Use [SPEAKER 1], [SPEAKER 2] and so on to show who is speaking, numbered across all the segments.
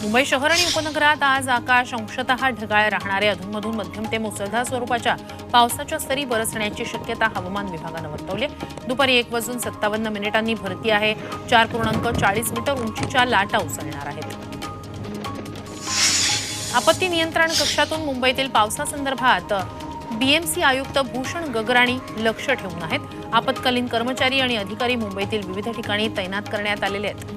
[SPEAKER 1] मुंबई शहर आणि उपनगरात आज आकाश अंशतः ढगाळ राहणार आहे। अधूनमधून मध्यम ते मुसळधार स्वरूपाच्या पावसाच्या सरी बरसण्याची शक्यता हवामान विभागानं वर्तवली। दुपारी 1:57 भरती आहे। 4.40 मीटर उंचीच्या लाटा उसळणार आहेत। आपत्ती नियंत्रण कक्षातून मुंबईतील पावसासंदर्भात बीएमसी आयुक्त भूषण गगराणी लक्ष ठेवून आहेत। आपत्कालीन कर्मचारी आणि अधिकारी मुंबईतील विविध ठिकाणी तैनात करण्यात आलेले आहेत।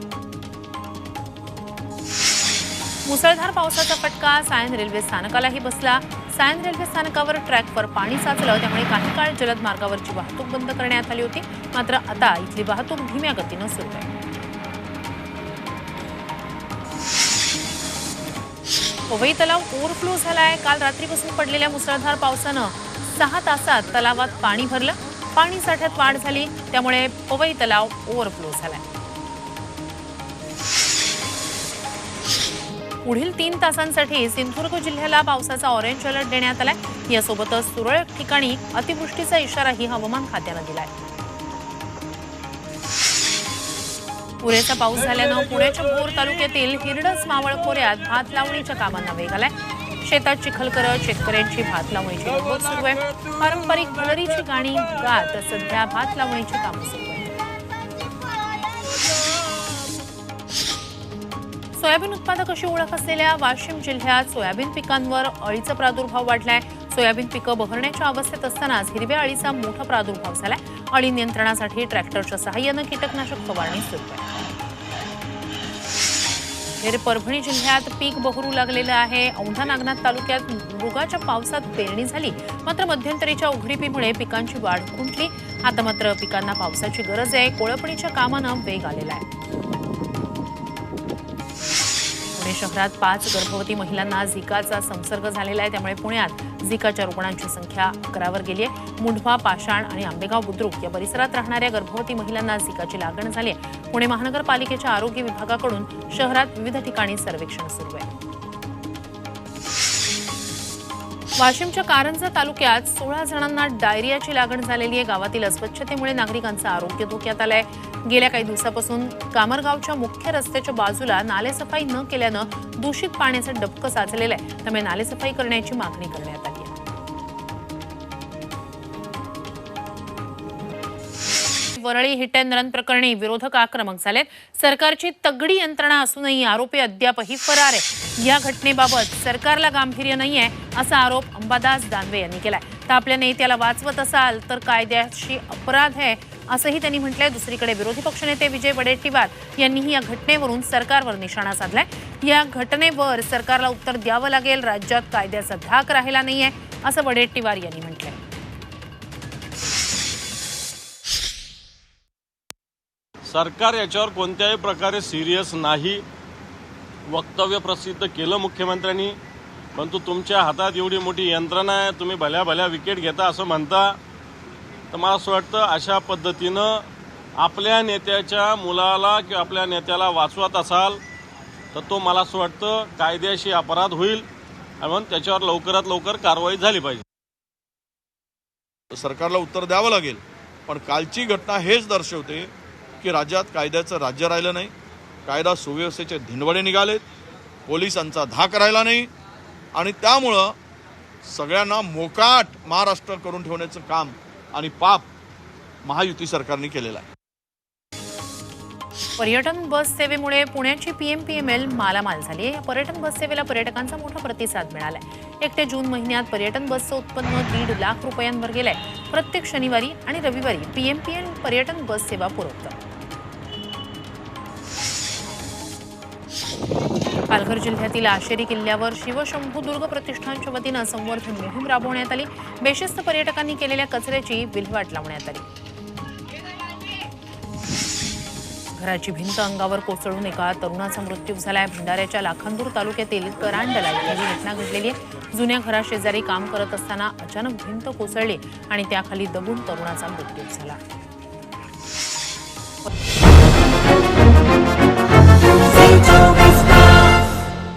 [SPEAKER 1] मुसळधार पावसाचा फटका सायन रेल्वे स्थानकालाही बसला। सायन रेल्वे स्थानकावर ट्रॅकवर पाणी साचलं, त्यामुळे काही काळ जलद मार्गावरची वाहतूक बंद करण्यात आली होती। मात्र आता इथली वाहतूक धीम्या गतीनं सुरू आहे। पवई तलाव ओव्हरफ्लो झालाय। काल रात्रीपासून पडलेल्या मुसळधार पावसानं 6 तासात तलावात पाणी भरलं। पाणी साठ्यात वाढ झाली, त्यामुळे पवई तलाव ओव्हरफ्लो झालाय। पुढील 3 तासांसाठी सिंधुदुर्ग जिल्ह्याला पावसाचा ऑरेंज अलर्ट देण्यात आलाय। यासोबतच तुरळक ठिकाणी अतिवृष्टीचा इशाराही हवामान खात्यानं दिलाय। पुरेसा पाऊस झाल्यानं पुण्याच्या भोर तालुक्यातील हिरडस मावळ खोऱ्यात भात लावणीच्या कामांना वेग आलाय। शेतात चिखल करत शेतकऱ्यांची भात लावणीची लगबग सुरू आहे। पारंपरिक भलरीची गाणी गात सध्या भात लावणीची कामं सुरू आहेत। सोयाबीन उत्पादक अशी ओळख असलेल्या वाशिम जिल्ह्यात सोयाबीन पिकांवर अळीचा प्रादुर्भाव वाढलाय। सोयाबीन पिकं बहरण्याच्या अवस्थेत असतानाच हिरव्या अळीचा मोठा प्रादुर्भाव झालाय। अळी नियंत्रणासाठी ट्रॅक्टरच्या सहाय्यानं कीटकनाशक फवारणी सुरू आहे। परभणी जिल्ह्यात पीक बहरू लागलेलं आहे। औंढा नागनाथ तालुक्यात मृगाच्या पावसात पेरणी झाली, मात्र मध्यंतरीच्या उघडीपीमुळे पिकांची वाढ खुंटली। आता मात्र पिकांना पावसाची गरज आहे। कोळपणीच्या कामानं वेग आलेला आहे। पुणे शहरात 5 गर्भवती महिलांना झिकाचा संसर्ग झालेला आहे, त्यामुळे पुण्यात झिकाच्या रुग्णांची संख्या 11वर गेली आहे। मुंढवा, पाषाण आणि आंबेगाव बुद्रुक या परिसरात राहणाऱ्या गर्भवती महिलांना झिकाची लागण झाली आहे। पुणे महानगरपालिकेच्या आरोग्य विभागाकडून शहरात विविध ठिकाणी सर्वेक्षण सुरू आहे। वाशिमच्या कारंजा तालुक्यात 16 जणांना डायरियाची लागण झालेली आहे। गावातील अस्वच्छतेमुळे नागरिकांचं आरोग्य धोक्यात आलंय। गेल्या काही दिवसापासून कामरगावच्या मुख्य रस्त्याच्या बाजूला नालेसफाई न केल्यानं दूषित पाण्याचं डबकं साचलेलं आहे, त्यामुळे नालेसफाई करण्याची मागणी करण्यात आली आहे। वरळी हिट अँड रन प्रकरणी विरोधक आक्रमक झालेत। सरकारची तगडी यंत्रणा असूनही आरोपी अद्यापही फरार आहे। या घटनेबाबत सरकारला गांभीर्य नाहीये, असा आरोप अंबादास दानवे यांनी केलाय। तर आपल्या नेत्याला वाचवत असाल तर कायद्याशी अपराध आहे, असंही त्यांनी म्हटलंय। दुसरीकडे विरोधी पक्षनेते विजय वडेट्टीवार यांनीही या घटनेवरून सरकारवर निशाणा साधलाय। या घटनेवर सरकारला उत्तर द्यावं लागेल। राज्यात कायद्याचा धाक राहिला नाहीये, असं वडेट्टीवार यांनी म्हटलंय।
[SPEAKER 2] सरकार याच्यावर कोणत्याही प्रकारे सिरियस नाही। वक्तव्य प्रसिद्ध केलं मुख्यमंत्र्यांनी, परंतु तुमच्या हातात एवढी मोठी यंत्रणा आहे, तुम्ही भल्या भल्या विकेट घेता असं म्हणता। तर मला असं वाटतं अशा पद्धतीनं आपल्या नेत्याच्या मुलाला किंवा आपल्या नेत्याला वाचवत असाल तर तो मला असं वाटतं कायद्याशी अपराध होईल, म्हणून त्याच्यावर लवकरात लवकर कारवाई झाली पाहिजे।
[SPEAKER 3] सरकारला उत्तर द्यावं लागेल, पण कालची घटना हेच दर्शवते की राज्यात कायद्याचं राज्य राहिलं नाही। कायदा सुव्यवस्थेचे धिंडवडे निघालेत, पोलिसांचा धाक राहिला नाही, आणि त्यामुळं सगळ्यांना मोकाट महाराष्ट्र करून ठेवण्याचं काम आणि पाप महायुती सरकारने केलेलं आहे। पर्यटन बस सेवेमुळे पुण्याची पीएमपीएमएल मालामाल झाली आहे। या पर्यटन बस सेवेला पर्यटकांचा मोठा प्रतिसाद मिळालाय। 1 जून महिन्यात पर्यटन बसचं उत्पन्न 1.5 लाख रुपयांवर गेलंय। प्रत्येक शनिवारी आणि रविवारी पीएमपीएल पर्यटन बस सेवा पुरवतं। पालघर जिल्ह्यातील आशेरी किल्ल्यावर शिवशंभू दुर्ग प्रतिष्ठानच्या वतीनं संवर्धन मोहीम राबवण्यात आली। बेशिस्त पर्यटकांनी केलेल्या कचऱ्याची विल्हेवाट लावण्यात आली। घराची भिंत अंगावर कोसळून एका तरुणाचा मृत्यू झालाय। भंडाऱ्याच्या लाखांदूर तालुक्यातील करांडला ही घटना घडलेली आहे। जुन्या घराशेजारी काम करत असताना अचानक भिंत कोसळली आणि त्याखाली दबून तरुणाचा मृत्यू झाला।